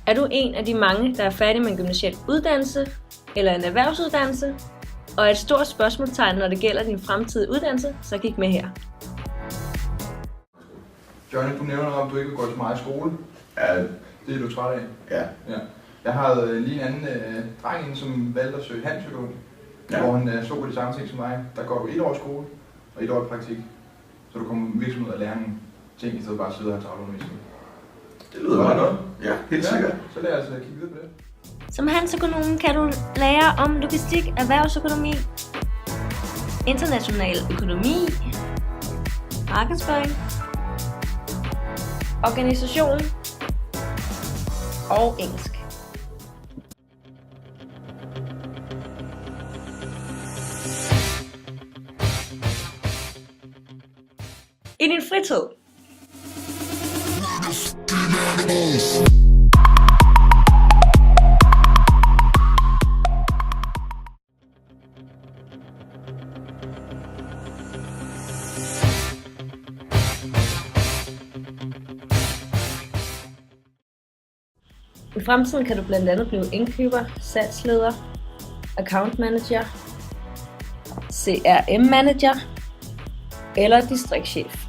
Er du en af de mange, der er færdig med en gymnasial uddannelse eller en erhvervsuddannelse, og er et stort spørgsmålstegn, når det gælder din fremtidige uddannelse, så kig med her. Johnny, du nævner om, du ikke vil gå så meget i skole. Ja. Det er du træt af. Ja. Jeg har lige en anden dreng, som valgte at søge handelsøkonom, hvor han så på de samme ting som mig. Der går du 1 år i skole og 1 år i praktik, så du kommer virksomhed og lære nogle ting, i stedet bare at sidde og have travlundervisning. Det lyder meget godt. Ja, helt sikkert. Så lad os kigge videre på det. Som handelsøkonom kan du lære om logistik, erhvervsøkonomi, international økonomi, markedsføring, organisation og engelsk. I din fritid. I fremtiden kan du blandt andet blive indkøber, salgsleder, account manager, CRM manager eller distriktschef.